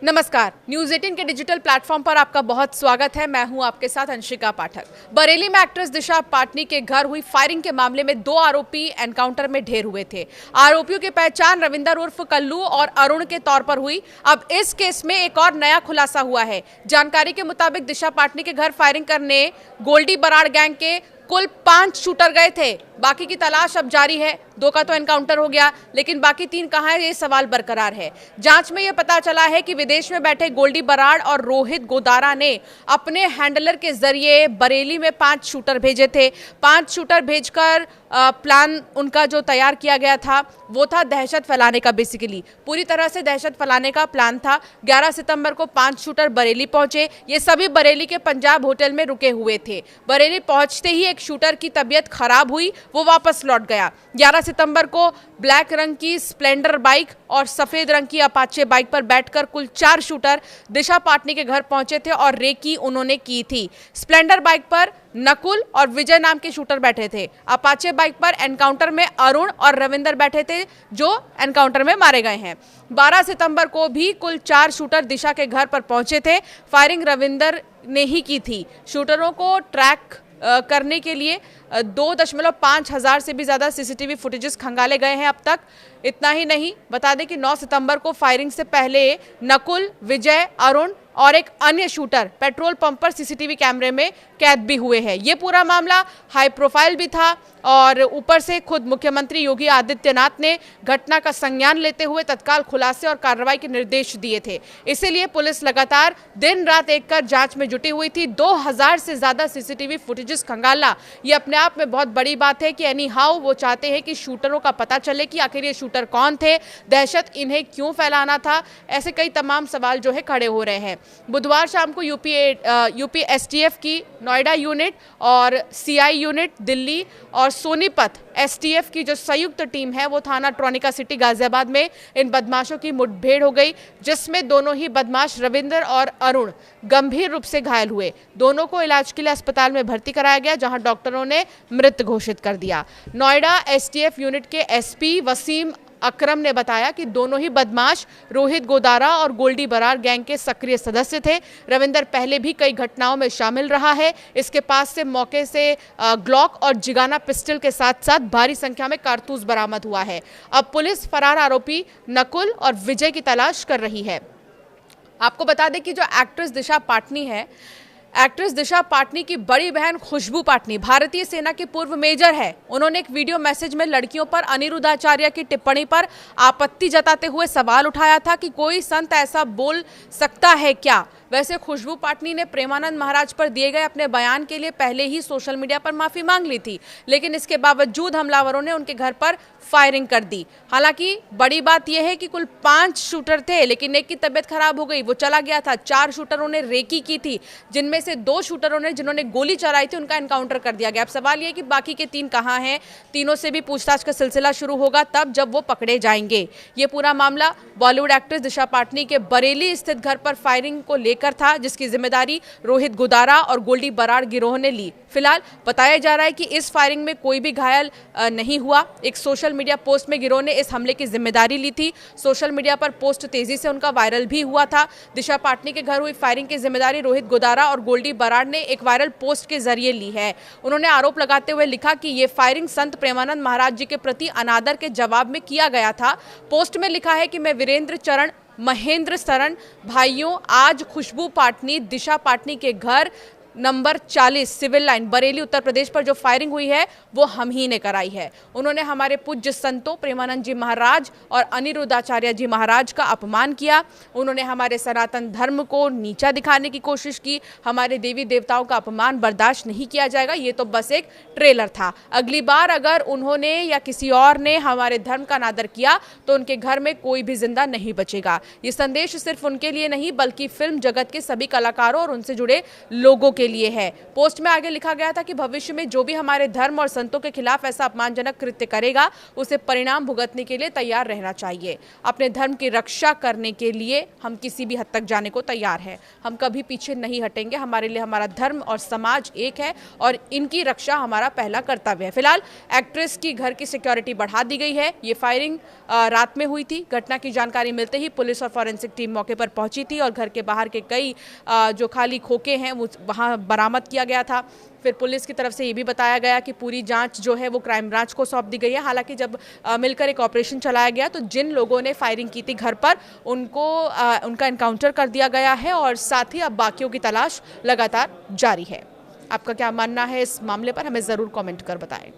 नमस्कार, न्यूज़ 18 के digital platform पर आपका बहुत स्वागत है। मैं हूं आपके साथ अंशिका पाठक। बरेली में एक्ट्रेस दिशा पाटनी के घर हुई फायरिंग के मामले में 2 आरोपी एनकाउंटर में ढेर हुए थे। आरोपियों की पहचान रविंदर उर्फ कल्लू और अरुण के तौर पर हुई। अब इस केस में एक और नया खुलासा हुआ है। जानकारी के मुताबिक दिशा पाटनी के घर फायरिंग करने गोल्डी बराड़ गैंग के कुल 5 शूटर गए थे। बाकी की तलाश अब जारी है। 2 का तो एनकाउंटर हो गया, लेकिन बाकी 3 कहां है, ये सवाल बरकरार है। जांच में यह पता चला है कि विदेश में बैठे गोल्डी बराड़ और रोहित गोदारा ने अपने हैंडलर के जरिए बरेली में 5 शूटर भेजे थे। 5 शूटर भेजकर प्लान उनका जो तैयार किया गया था वो था दहशत फैलाने का। बेसिकली पूरी तरह से दहशत फैलाने का प्लान था। 11 सितंबर को 5 शूटर बरेली पहुंचे। ये सभी बरेली के पंजाब होटल में रुके हुए थे। बरेली पहुंचते ही एक शूटर की तबीयत खराब हुई, वो वापस लौट गया। 11 सितंबर को ब्लैक रंग की स्प्लेंडर बाइक और सफेद रंग की अपाचे बाइक पर बैठकर कुल 4 शूटर दिशा पाटनी के घर पहुंचे थे और रेकी उन्होंने की थी। स्प्लेंडर बाइक पर नकुल और विजय नाम के शूटर बैठे थे। अपाचे बाइक पर एनकाउंटर में अरुण और रविंदर बैठे थे, जो एनकाउंटर में मारे गए हैं। 12 सितंबर को भी कुल 4 शूटर दिशा के घर पर पहुंचे थे। फायरिंग रविंदर ने ही की थी। शूटरों को ट्रैक करने के लिए 2.5 हजार से भी ज़्यादा सीसीटीवी फुटेजेस खंगाले गए हैं अब तक। इतना ही नहीं, बता दें कि 9 सितंबर को फायरिंग से पहले नकुल, विजय, अरुण और एक अन्य शूटर पेट्रोल पंप पर सीसीटीवी कैमरे में कैद भी हुए हैं। ये पूरा मामला हाई प्रोफाइल भी था और ऊपर से खुद मुख्यमंत्री योगी आदित्यनाथ ने घटना का संज्ञान लेते हुए तत्काल खुलासे और कार्रवाई के निर्देश दिए थे। इसीलिए पुलिस लगातार दिन रात एक कर जांच में जुटी हुई थी। 2000 से ज्यादा सीसीटीवी फुटेजेस खंगालना ये अपने आप में बहुत बड़ी बात है कि एनी हाउ वो चाहते हैं कि शूटरों का पता चले कि आखिर ये शूटर कौन थे, दहशत इन्हें क्यों फैलाना था। ऐसे कई तमाम सवाल जो है खड़े हो रहे हैं। बुधवार शाम को यूपी एसटीएफ की नोएडा यूनिट और सीआई यूनिट दिल्ली और सोनीपत एसटीएफ की जो संयुक्त टीम है वो थाना ट्रोनिका सिटी गाजियाबाद में इन बदमाशों की मुठभेड़ हो गई, जिसमें दोनों ही बदमाश रविंदर और अरुण गंभीर रूप से घायल हुए। दोनों को इलाज के लिए अस्पताल में भर्ती कराया गया, जहां डॉक्टरों ने मृत घोषित कर दिया। नोएडा एसटीएफ यूनिट के एसपी वसीम अकरम ने बताया कि दोनों ही बदमाश रोहित गोदारा और गोल्डी बराड़ गैंग के सक्रिय सदस्य थे। रविंदर पहले भी कई घटनाओं में शामिल रहा है। इसके पास से मौके से ग्लॉक और जिगाना पिस्टल के साथ साथ भारी संख्या में कारतूस बरामद हुआ है। अब पुलिस फरार आरोपी नकुल और विजय की तलाश कर रही है। आपको बता दें कि जो एक्ट्रेस दिशा पाटनी है, एक्ट्रेस दिशा पाटनी की बड़ी बहन खुशबू पाटनी भारतीय सेना की पूर्व मेजर है। उन्होंने एक वीडियो मैसेज में लड़कियों पर अनिरुद्ध आचार्य की टिप्पणी पर आपत्ति जताते हुए सवाल उठाया था कि कोई संत ऐसा बोल सकता है क्या। वैसे खुशबू पाटनी ने प्रेमानंद महाराज पर दिए गए अपने बयान के लिए पहले ही सोशल मीडिया पर माफी मांग ली थी, लेकिन इसके बावजूद हमलावरों ने उनके घर पर फायरिंग कर दी। हालांकि बड़ी बात यह है कि कुल 5 शूटर थे, लेकिन एक की तबीयत खराब हो गई, वो चला गया था। 4 शूटरों ने रेकी की थी, जिनमें से 2 शूटरों ने जिन्होंने गोली चलाई थी उनका एनकाउंटर कर दिया गया। अब सवाल यह कि बाकी के 3 कहां हैं। तीनों से भी पूछताछ का सिलसिला शुरू होगा तब जब वो पकड़े जाएंगे। ये पूरा मामला बॉलीवुड एक्ट्रेस दिशा पाटनी के बरेली स्थित घर पर फायरिंग को लेकर था, जिसकी जिम्मेदारी रोहित गोदारा और गोल्डी बराड़ गिरोह ने ली। फिलहाल बताया जा रहा है कि इस फायरिंग में कोई भी घायल नहीं हुआ। एक सोशल मीडिया पोस्ट में गिरोह ने इस हमले की जिम्मेदारी ली थी। सोशल मीडिया पर पोस्ट तेजी से उनका वायरल भी हुआ था। दिशा पाटनी के घर हुई फायरिंग की जिम्मेदारी रोहित गोदारा और गोल्डी बराड़ ने एक वायरल पोस्ट के जरिए ली है। उन्होंने आरोप लगाते हुए लिखा कि ये फायरिंग संत प्रेमानंद महाराज जी के प्रति अनादर के जवाब में किया गया था। पोस्ट में लिखा है कि मैं वीरेंद्र चरण महेंद्र शरण भाइयों, आज खुशबू पाटनी दिशा पाटनी के घर number 40 civil line Bareilly Uttar Pradesh पर जो फायरिंग हुई है वो हम ही ने कराई है। उन्होंने हमारे पूज्य संतों प्रेमानंद जी महाराज और अनिरुद्ध आचार्य जी महाराज का अपमान किया। उन्होंने हमारे सनातन धर्म को नीचा दिखाने की कोशिश की। हमारे देवी देवताओं का अपमान बर्दाश्त नहीं किया जाएगा। ये तो बस एक ट्रेलर था। अगली बार अगर उन्होंने या किसी और ने हमारे धर्म का अनादर किया तो उनके घर में कोई भी जिंदा नहीं बचेगा। ये संदेश सिर्फ उनके लिए नहीं बल्कि फिल्म जगत के सभी कलाकारों और उनसे जुड़े लोगों के लिए है। पोस्ट में आगे लिखा गया था कि भविष्य में जो भी हमारे धर्म और संतों के खिलाफ ऐसा अपमानजनक कृत्य करेगा उसे परिणाम भुगतने के लिए तैयार रहना चाहिए। अपने धर्म की रक्षा करने के लिए हम किसी भी हद तक जाने को तैयार हैं। हम कभी पीछे नहीं हटेंगे। हमारे लिए हमारा धर्म और समाज एक है और इनकी रक्षा हमारा पहला कर्तव्य है। फिलहाल एक्ट्रेस की घर की सिक्योरिटी बढ़ा दी गई है। ये फायरिंग रात में हुई थी। घटना की जानकारी मिलते ही पुलिस और फॉरेंसिक टीम मौके पर पहुंची थी और घर के बाहर के कई जो खाली खोखे हैं वो वहां बरामद किया गया था। फिर पुलिस की तरफ से ये भी बताया गया कि पूरी जांच जो है वो क्राइम ब्रांच को सौंप दी गई है। हालांकि जब मिलकर एक ऑपरेशन चलाया गया तो जिन लोगों ने फायरिंग की थी घर पर उनका एनकाउंटर कर दिया गया है और साथ ही अब बाकियों की तलाश लगातार जारी है। आपका क्या मानना है इस मामले पर, हमें ज़रूर कमेंट कर बताएं।